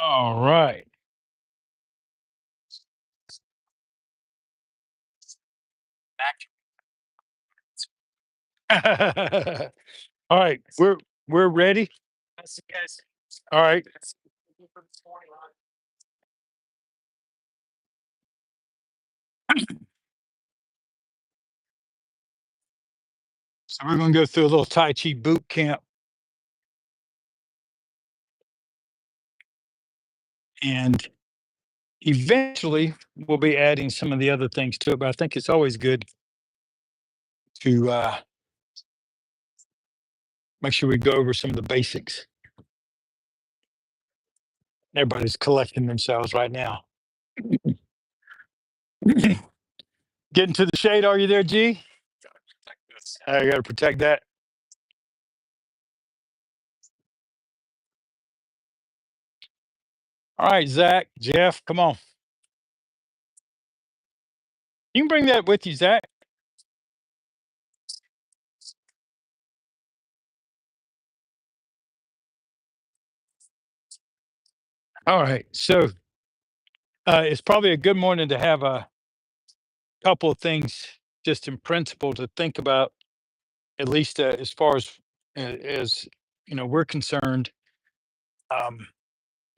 All right. All right, we're ready. All right. So we're gonna go through a little Tai Chi boot camp, and eventually we'll be adding some of the other things to it. But I think it's always good to make sure we go over some of the basics. Everybody's collecting themselves right now. Getting to the shade, are you there, G? I got to protect that. All right, Zach, Jeff, come on. You can bring that with you, Zach. All right. So it's probably a good morning to have a couple of things just in principle to think about, at least as far as we're concerned. Um,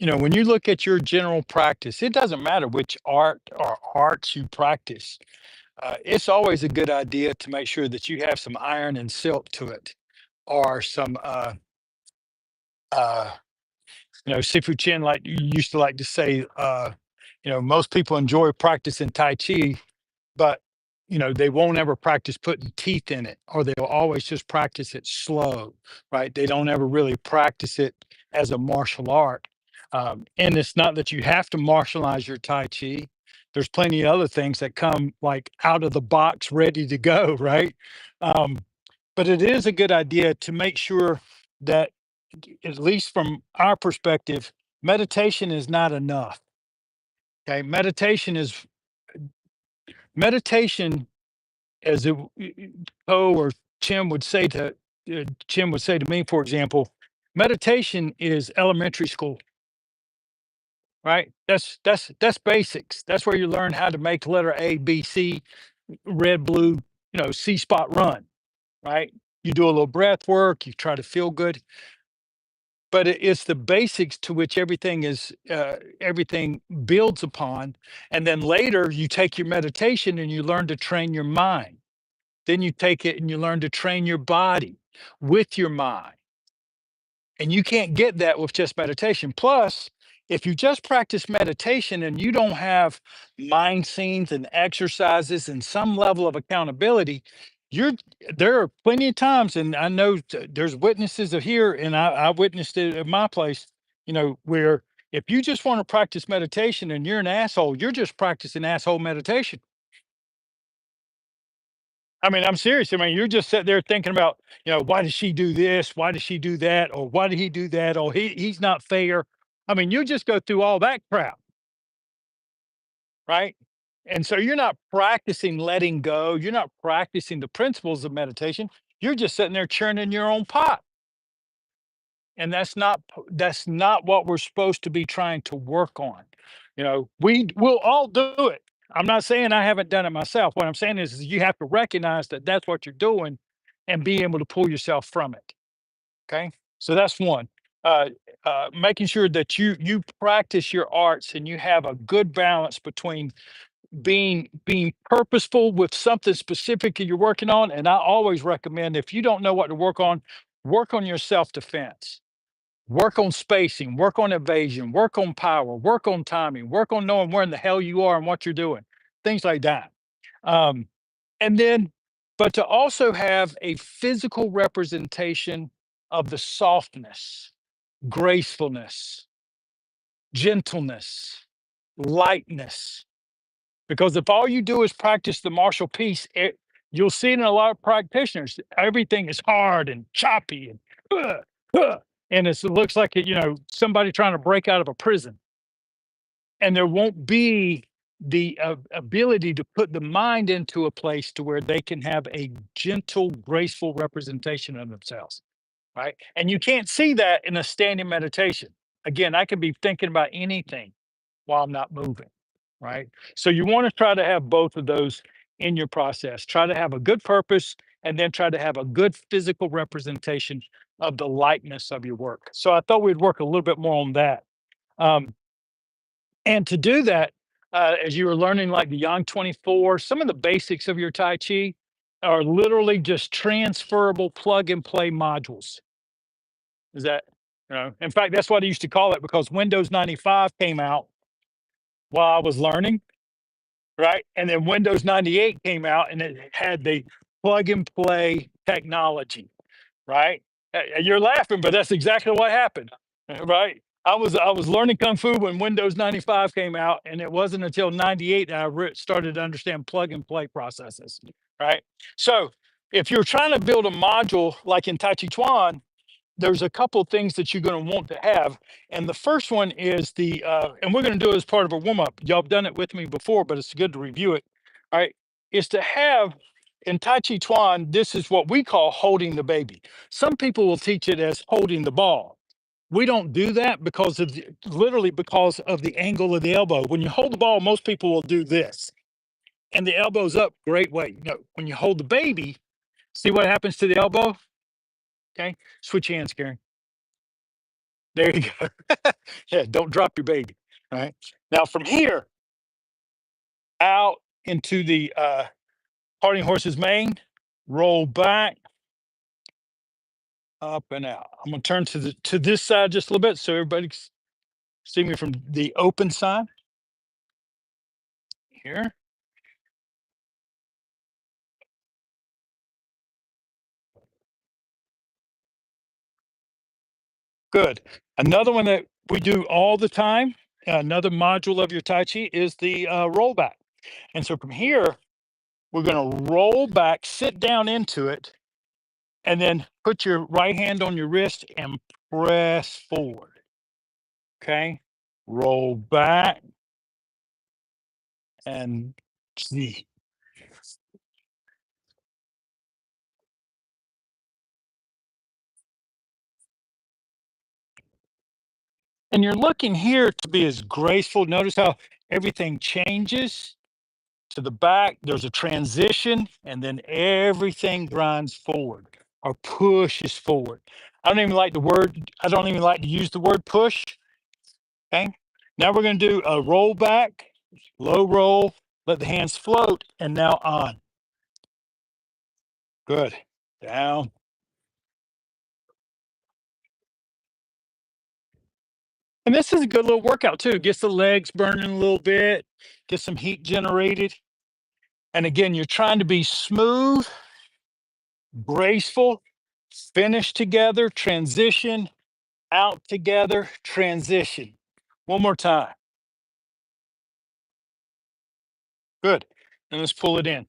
when you look at your general practice, it doesn't matter which art or arts you practice. It's always a good idea to make sure that you have some iron and silk to it, or some uh, Sifu Chin, like you used to like to say. Most people enjoy practicing Tai Chi, but they won't ever practice putting teeth in it, or they'll always just practice it slow, right? They don't ever really practice it as a martial art. And it's not that you have to martialize your Tai Chi. There's plenty of other things that come like out of the box ready to go, right? um, but it is a good idea to make sure that, at least from our perspective, meditation is not enough. Okay, meditation, as Poe or Chim would say to me, for example, meditation is elementary school, right? That's basics. That's where you learn how to make letter A, B, C, red, blue, C spot run, right? You do a little breath work, you try to feel good, but it's the basics to which everything builds upon, and then later you take your meditation and you learn to train your mind. Then you take it and you learn to train your body with your mind. And you can't get that with just meditation. Plus, if you just practice meditation and you don't have mind scenes and exercises and some level of accountability, you're there are plenty of times, and I know there's witnesses of here, and I witnessed it at my place, where if you just want to practice meditation and you're an asshole, you're just practicing asshole meditation. I mean, I'm serious. I mean, you're just sitting there thinking about, why does she do this? Why does she do that? Or why did he do that? Or he's not fair. I mean, you just go through all that crap, right? And so you're not practicing letting go. You're not practicing the principles of meditation. You're just sitting there churning your own pot. And that's not what we're supposed to be trying to work on. We will all do it. I'm not saying I haven't done it myself. What I'm saying is you have to recognize that that's what you're doing and be able to pull yourself from it. Okay, so that's one. Uh, Making sure that you practice your arts and you have a good balance between being purposeful with something specific that you're working on. And I always recommend, if you don't know what to work on your self defense. Work on spacing, work on evasion, work on power, work on timing, work on knowing where in the hell you are and what you're doing, things like that. Um, and then, but to also have a physical representation of the softness, gracefulness, gentleness, lightness. Because if all you do is practice the martial piece, you'll see it in a lot of practitioners. Everything is hard and choppy and uh, and it looks like somebody trying to break out of a prison, and there won't be the ability to put the mind into a place to where they can have a gentle, graceful representation of themselves, right? And you can't see that in a standing meditation. Again, I could be thinking about anything while I'm not moving, right? So you want to try to have both of those in your process. Try to have a good purpose and then try to have a good physical representation of the likeness of your work. So I thought we'd work a little bit more on that. Um, and to do that, as you were learning like the Yang 24, some of the basics of your Tai Chi are literally just transferable plug and play modules. Is that, in fact, that's what I used to call it because Windows 95 came out while I was learning, right? And then Windows 98 came out and it had the plug and play technology, right? You're laughing, but that's exactly what happened, right? I was learning kung fu when Windows 95 came out, and it wasn't until 98 that started to understand plug and play processes, right? So if you're trying to build a module like in Tai Chi Chuan, there's a couple things that you're going to want to have. And the first one is and we're going to do it as part of a warm up. Y'all have done it with me before, but it's good to review it. All right. Is to have in Tai Chi Chuan, this is what we call holding the baby. Some people will teach it as holding the ball. We don't do that because of literally because of the angle of the elbow. When you hold the ball, most people will do this and the elbow's up. Great way. When you hold the baby, see what happens to the elbow? Okay. Switch hands, Karen. There you go. Yeah, don't drop your baby. All right. Now from here out into the parting horse's mane, roll back, up and out. I'm gonna turn to this side just a little bit so everybody see me from the open side. Here. Good. Another one that we do all the time, another module of your Tai Chi is the roll back. And so from here, we're gonna roll back, sit down into it, and then put your right hand on your wrist and press forward. Okay. Roll back and see. And you're looking here to be as graceful. Notice how everything changes to the back. There's a transition, and then everything grinds forward or pushes forward. I don't even like to use the word push. Okay. Now we're going to do a roll back, low roll, let the hands float, and now on. Good. Down. And this is a good little workout too. Gets the legs burning a little bit, get some heat generated. And again, you're trying to be smooth, graceful, finish together, transition, out together, transition. One more time. Good. And let's pull it in.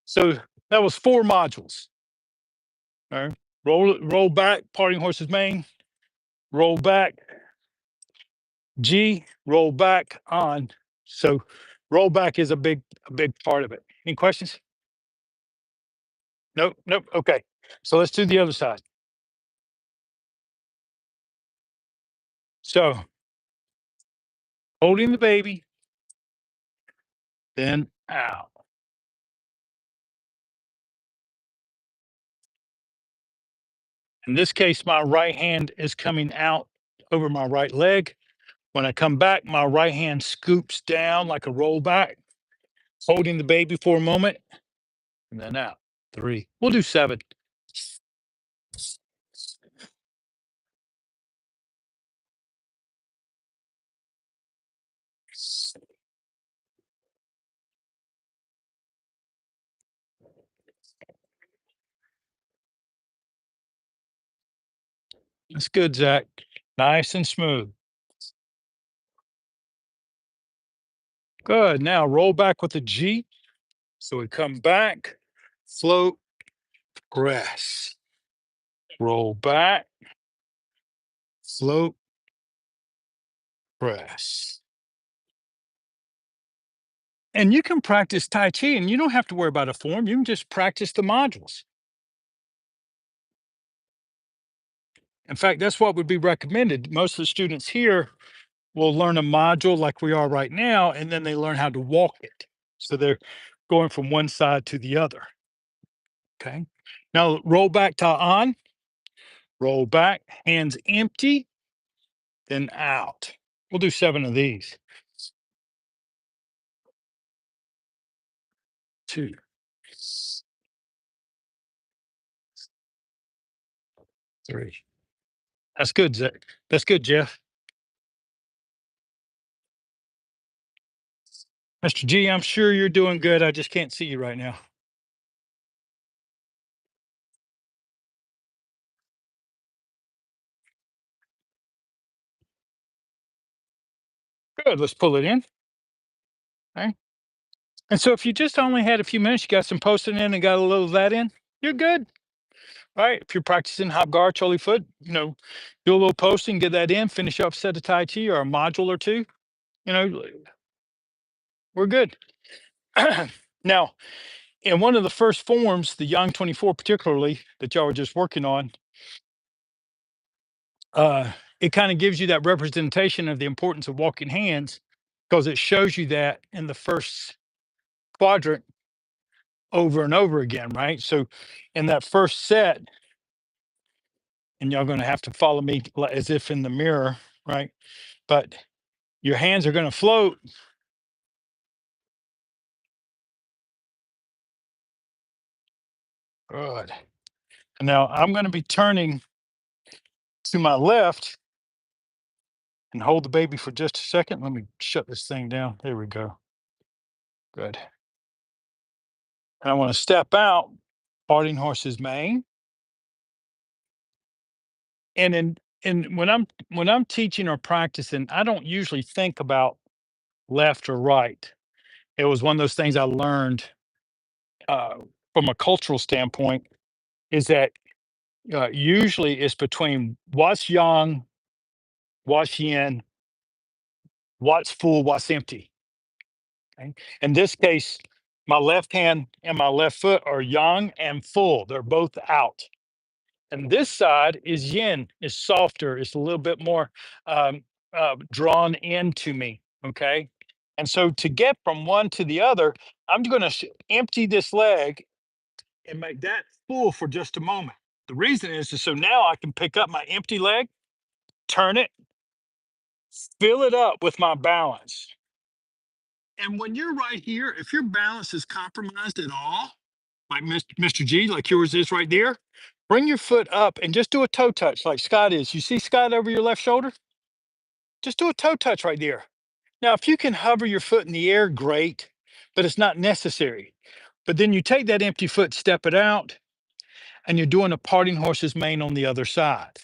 So that was 4 modules. All right. Roll back, parting horse's mane, roll back, G, roll back on. So roll back is a big part of it. Any questions? Nope, nope. Okay. So let's do the other side. So holding the baby, then out. In this case, my right hand is coming out over my right leg. When I come back, my right hand scoops down like a rollback, holding the baby for a moment, and then out. 3. We'll do 7. That's good, Zach. Nice and smooth. Good. Now roll back with a G. So we come back, float, press, roll back, float, press. And you can practice Tai Chi and you don't have to worry about a form. You can just practice the modules. In fact, that's what would be recommended. Most of the students here will learn a module like we are right now, and then they learn how to walk it. So they're going from one side to the other. Okay. Now roll back to on, roll back, hands empty, then out. We'll do 7 of these. 2, 3. That's good, Zach. That's good, Jeff. Mr. G, I'm sure you're doing good. I just can't see you right now. Good. Let's pull it in. Okay. And so if you just only had a few minutes, you got some posting in and got a little of that in, you're good. Right. If you're practicing hop guard, Charlie foot, do a little posting, get that in, finish up a set of Tai Chi or a module or two, you know, we're good. Now, in one of the first forms, the Yang 24 particularly that y'all were just working on, it kind of gives you that representation of the importance of walking hands because it shows you that in the first quadrant over and over again, right? So in that first set, and y'all going to have to follow me as if in the mirror, right? But your hands are going to float. Good. And now I'm going to be turning to my left and hold the baby for just a second. Let me shut this thing down. There we go. Good. And I want to step out, parting horse's mane. And when I'm teaching or practicing, I don't usually think about left or right. It was one of those things I learned uh, from a cultural standpoint is that usually it's between what's yang, what's yin, what's full, what's empty. Okay? In this case, my left hand and my left foot are yang and full. They're both out. And this side is yin, is softer, it's a little bit more drawn into me. Okay. And so to get from one to the other, I'm going to empty this leg and make that full for just a moment. The reason is so now I can pick up my empty leg, turn it, fill it up with my balance. And when you're right here, if your balance is compromised at all, like Mr. G, like yours is right there, bring your foot up and just do a toe touch like Scott is. You see Scott over your left shoulder? Just do a toe touch right there. Now, if you can hover your foot in the air, great, but it's not necessary. But then you take that empty foot, step it out, and you're doing a parting horse's mane on the other side.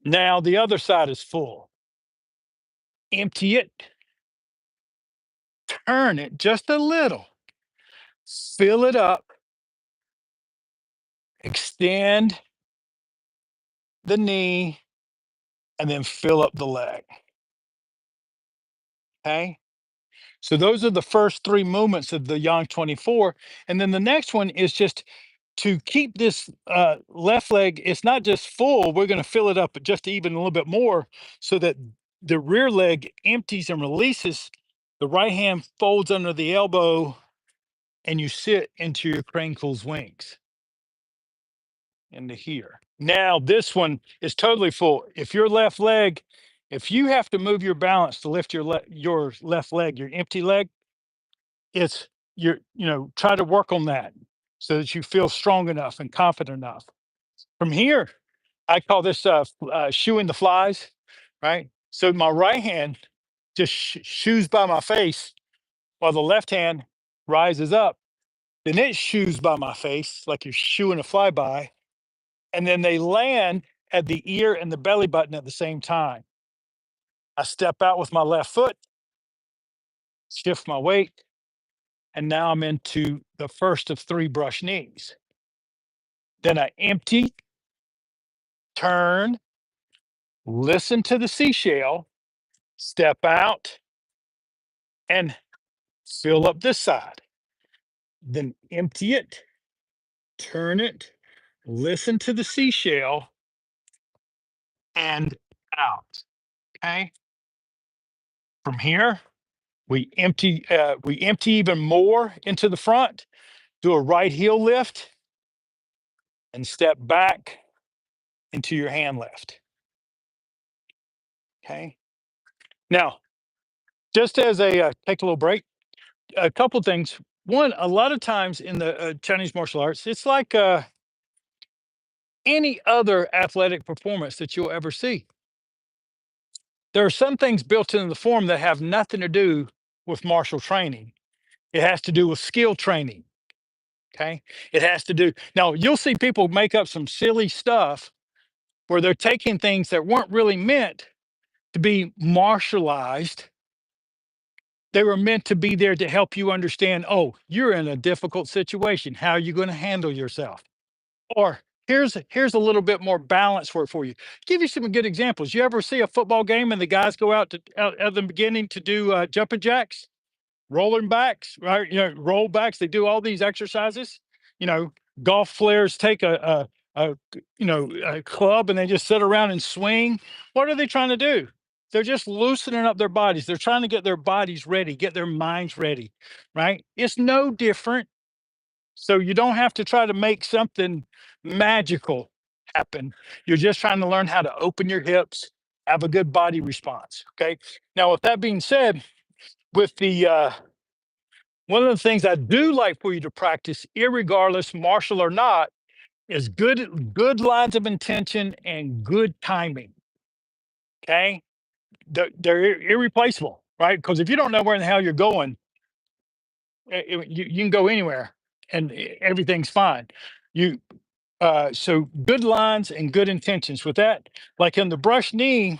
Now the other side is full. Empty it, turn it just a little, fill it up, extend the knee, and then fill up the leg. Okay. So those are the first 3 movements of the Yang 24. And then the next one is just to keep this left leg, it's not just full, we're going to fill it up just even a little bit more so that the rear leg empties and releases. The right hand folds under the elbow and you sit into your crankles wings into here. Now this one is totally full. If your left leg, if you have to move your balance to lift your left leg, your empty leg, it's try to work on that so that you feel strong enough and confident enough. From here, I call this shooing the flies, right? So my right hand just shoos by my face while the left hand rises up. Then it shoos by my face like you're shooing a flyby. And then they land at the ear and the belly button at the same time. I step out with my left foot, shift my weight, and now I'm into the first of 3 brush knees. Then I empty, turn, listen to the seashell, step out, and fill up this side. Then empty it, turn it, listen to the seashell, and out. Okay. From here, we empty even more into the front, do a right heel lift, and step back into your hand lift. Okay. Now, just as a take a little break, a couple things. One, a lot of times in the Chinese martial arts, it's like any other athletic performance that you'll ever see. There are some things built into the form that have nothing to do with martial training. It has to do with skill training. Okay. It has to do, now you'll see people make up some silly stuff where they're taking things that weren't really meant to be martialized. They were meant to be there to help you understand, oh, you're in a difficult situation. How are you going to handle yourself? Or here's a little bit more balance for you. Give you some good examples. You ever see a football game and the guys go out to out at the beginning to do jumping jacks, rolling backs, right? You know, roll backs. They do all these exercises. You know, golf players take a club and they just sit around and swing. What are they trying to do? They're just loosening up their bodies. They're trying to get their bodies ready, get their minds ready, right? It's no different, so you don't have to try to make something magical happen. You're just trying to learn how to open your hips, have a good body response. Okay. Now, with that being said, with the one of the things I do like for you to practice, irregardless, martial or not, is good lines of intention and good timing. Okay. They're irreplaceable, right? Because if you don't know where in the hell you're going, you can go anywhere and everything's fine. You so good lines and good intentions with that. Like in the brush knee,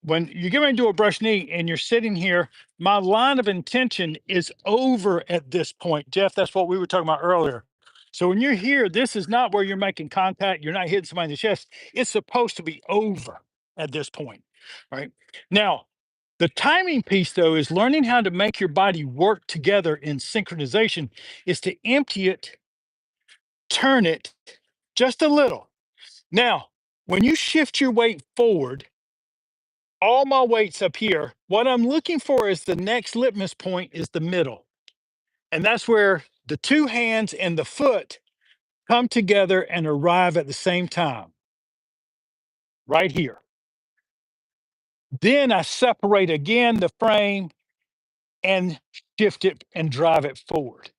when you get ready to do a brush knee and you're sitting here, my line of intention is over at this point. Jeff, that's what we were talking about earlier. So when you're here, this is not where you're making contact. You're not hitting somebody in the chest. It's supposed to be over at this point. Right. Now, the timing piece, though, is learning how to make your body work together in synchronization, is to empty it, turn it just a little. Now, when you shift your weight forward, all my weight's up here. What I'm looking for is the next litmus point is the middle. And that's where the two hands and the foot come together and arrive at the same time, right here. Then I separate again the frame and shift it and drive it forward.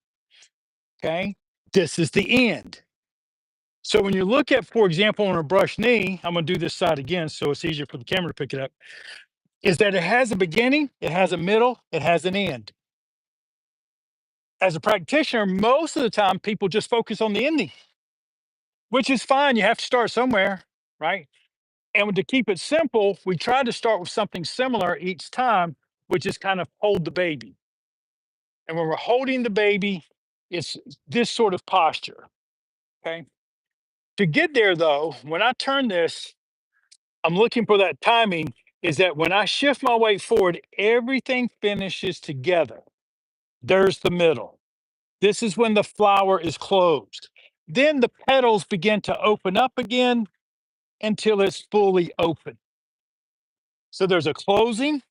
Okay. This is the end. So when you look at, for example, on a brush knee, I'm going to do this side again so it's easier for the camera to pick it up, is that it has a beginning, it has a middle, it has an end. As a practitioner, most of the time people just focus on the ending, which is fine. You have to start somewhere, right? And to keep it simple, we try to start with something similar each time, which is kind of hold the baby. And when we're holding the baby, it's this sort of posture. Okay. To get there, though, when I turn this, I'm looking for that timing. Is that when I shift my weight forward, everything finishes together. There's the middle. This is when the flower is closed. Then the petals begin to open up again until it's fully open. So there's a closing,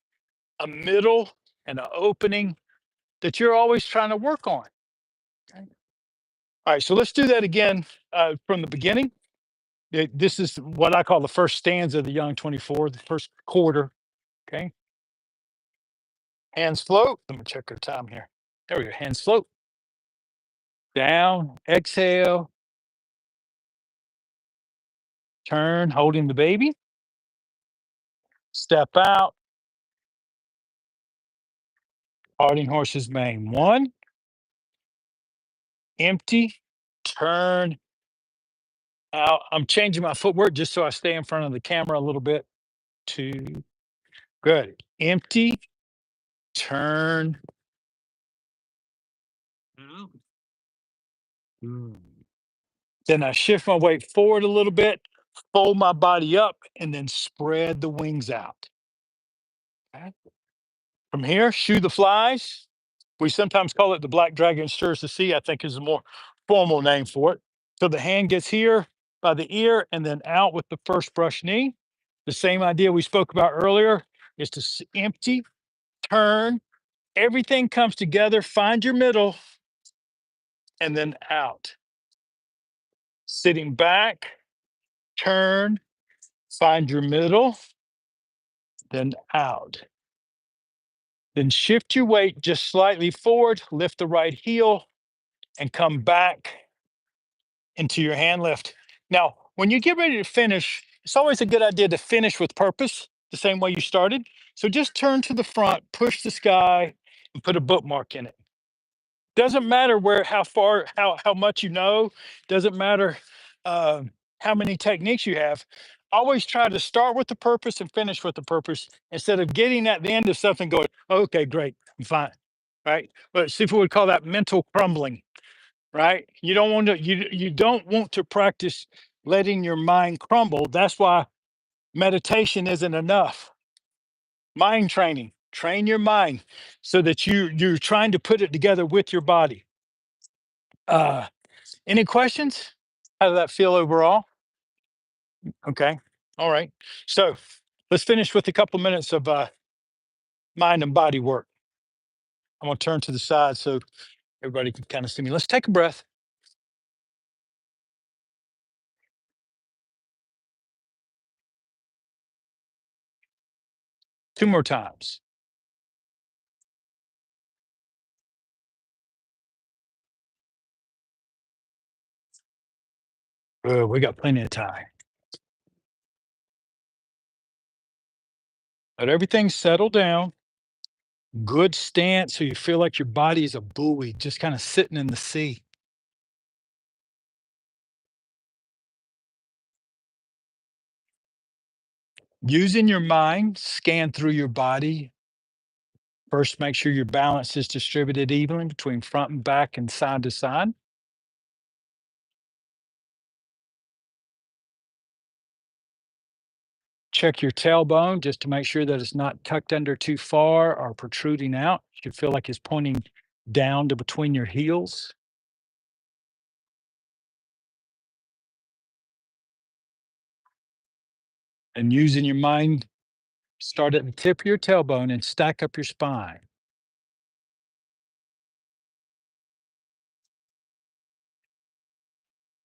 a middle, and an opening that you're always trying to work on. Okay. All right, so let's do that again from the beginning. This is what I call the first stanza of the Yang 24, the first quarter. Okay. Hands float. Let me check our time here. There we go. Hands float. Down. Exhale. Turn, holding the baby. Step out. Parting horse's mane. One. Empty. Turn out. I'm changing my footwork just so I stay in front of the camera a little bit. Two. Good. Empty. Turn. Out. Mm. Then I shift my weight forward a little bit, fold my body up, and then spread the wings out. Okay. From here, shoo the flies. We sometimes call it the black dragon stirs the sea, I think is a more formal name for it. So the hand gets here by the ear and then out with the first brush knee. The same idea we spoke about earlier is to empty, turn, everything comes together, find your middle, and then out. Sitting back, turn, find your middle, then out. Then shift your weight just slightly forward, lift the right heel, and come back into your hand lift. Now, when you get ready to finish, it's always a good idea to finish with purpose, the same way you started. So just turn to the front, push the sky, and put a bookmark in it. Doesn't matter where, how far, how much you know. Doesn't matter uh, how many techniques you have. Always try to start with the purpose and finish with the purpose instead of getting at the end of something going, okay, great, I'm fine, right? But see if we would call that mental crumbling, right? You don't want to practice letting your mind crumble. That's why meditation isn't enough. Mind training, train your mind so that you're trying to put it together with your body. Uh, any questions? How did that feel overall? Okay. All right. So let's finish with a couple minutes of mind and body work. I'm going to turn to the side so everybody can kind of see me. Let's take a breath. Two more times. We got plenty of time. Let everything settle down. Good stance so you feel like your body is a buoy just kind of sitting in the sea. Using your mind, scan through your body. First, make sure your balance is distributed evenly between front and back and side to side. Check your tailbone just to make sure that it's not tucked under too far or protruding out. You should feel like it's pointing down to between your heels. And using your mind, start at the tip of your tailbone and stack up your spine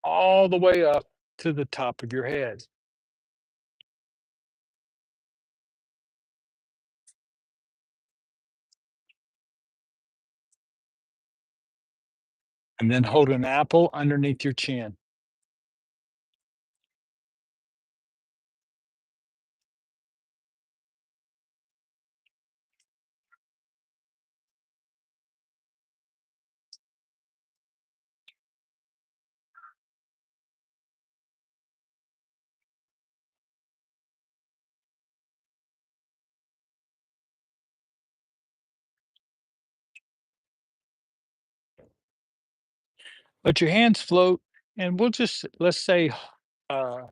all the way up to the top of your head. And then hold an apple underneath your chin. Let your hands float, and we'll just let's say uh,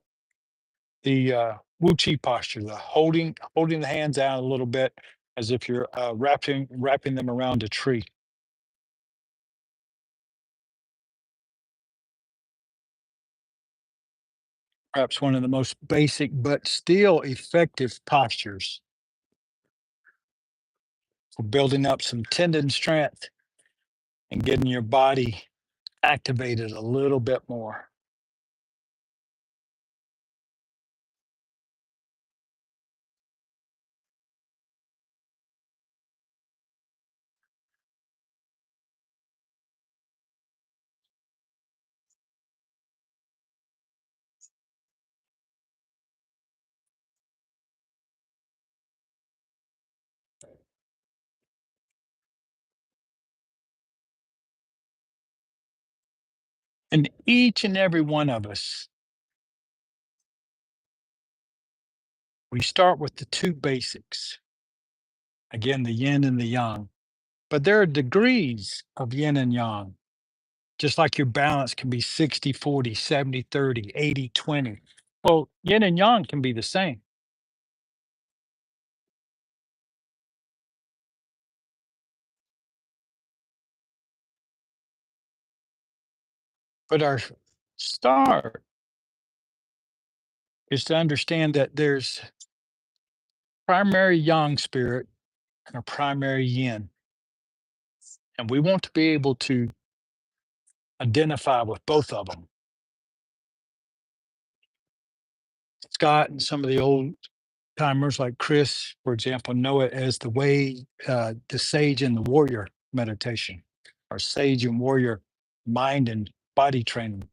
the Wu Chi posture, the holding the hands out a little bit as if you're wrapping them around a tree. Perhaps one of the most basic but still effective postures for building up some tendon strength and getting your body activated a little bit more. And each and every one of us, we start with the two basics. Again, the yin and the yang. But there are degrees of yin and yang, just like your balance can be 60-40, 70-30, 80-20. Well, yin and yang can be the same. But our Start is to understand that there's primary yang spirit and a primary yin. And we want to be able to identify with both of them. Scott and some of the old timers like Chris, for example, know it as the way, the sage and the warrior meditation, or sage and warrior mind and body training.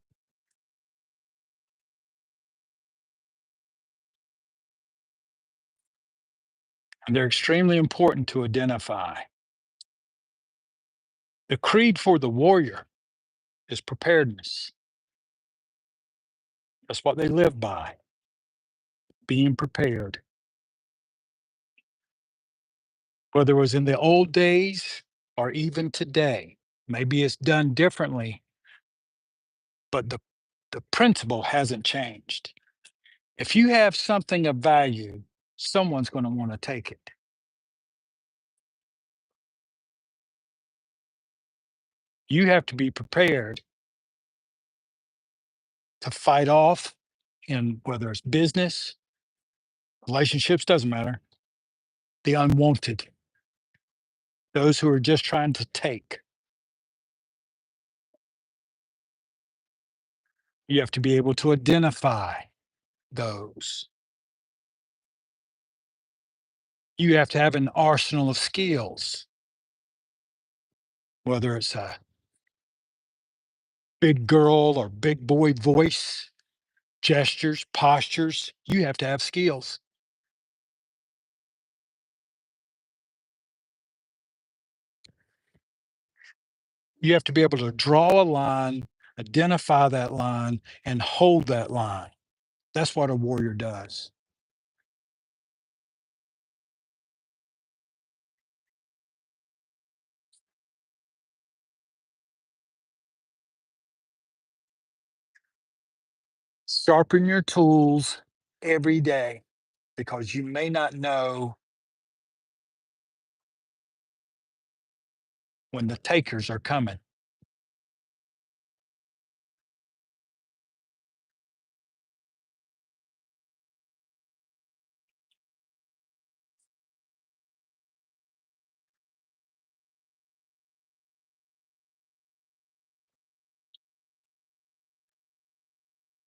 And they're extremely important to identify. The creed for the warrior is preparedness. That's what they live by, being prepared. Whether it was in the old days or even today, maybe it's done differently, but the principle hasn't changed. If you have something of value, someone's going to want to take it. You have to be prepared to fight off, in whether it's business, relationships, doesn't matter, the unwanted, those who are just trying to take. You have to be able to identify those. You have to have an arsenal of skills, whether it's a big girl or big boy voice, gestures, postures. You have to have skills. You have to be able to draw a line, identify that line, and hold that line. That's what a warrior does. Sharpen your tools every day, because you may not know when the takers are coming.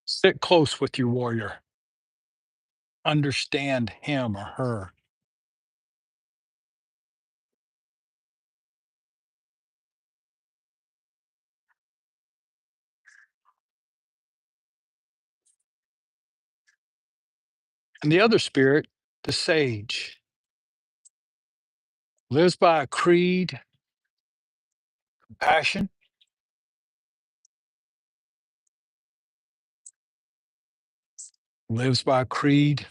Sit close with your warrior. Understand him or her. And the other spirit, the sage, lives by a creed, passion, lives by a creed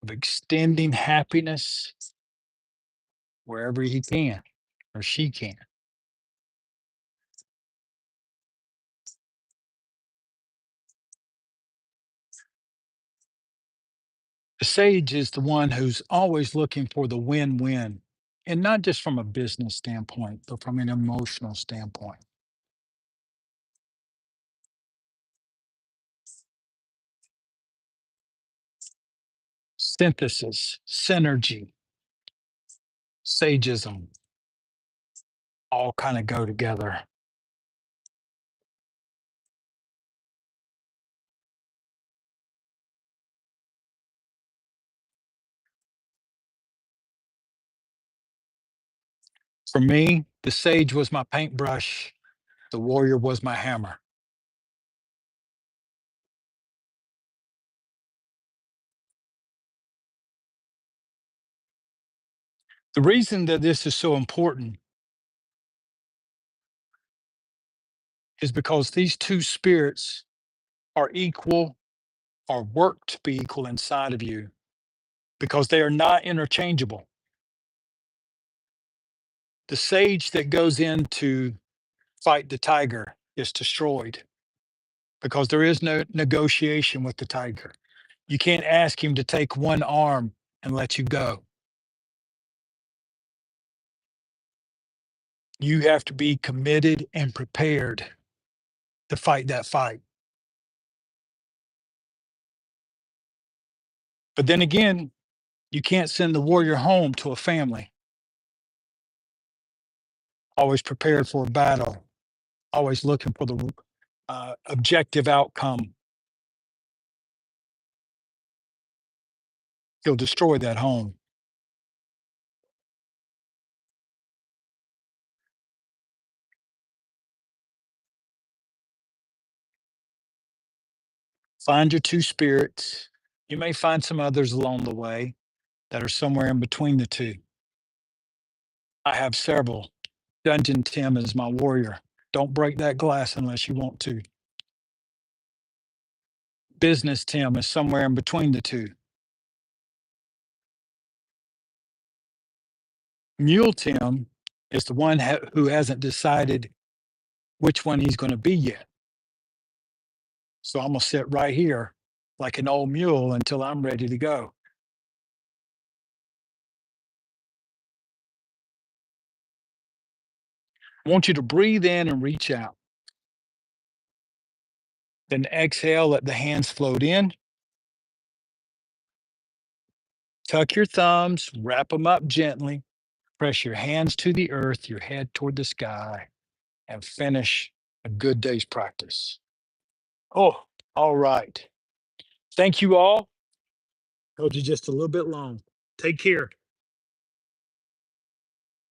of extending happiness wherever he can or she can. The sage is the one who's always looking for the win win, and not just from a business standpoint, but from an emotional standpoint. Synthesis, synergy, sageism all kind of go together. For me, the sage was my paintbrush, the warrior was my hammer. The reason that this is so important is because these two spirits are equal, or work to be equal inside of you, because they are not interchangeable. The sage that goes in to fight the tiger is destroyed, because there is no negotiation with the tiger. You can't ask him to take one arm and let you go. You have to be committed and prepared to fight that fight. But then again, you can't send the warrior home to a family. Always prepared for a battle, always looking for the objective outcome. He'll destroy that home. Find your two spirits. You may find some others along the way that are somewhere in between the two. I have several. Dungeon Tim is my warrior. Don't break that glass unless you want to. Business Tim is somewhere in between the two. Mule Tim is the one who hasn't decided which one he's going to be yet. So I'm going to sit right here like an old mule until I'm ready to go. I want you to breathe in and reach out. Then exhale, let the hands float in. Tuck your thumbs, wrap them up gently. Press your hands to the earth, your head toward the sky, and finish a good day's practice. Oh, all right. Thank you all. Held you just a little bit long. Take care.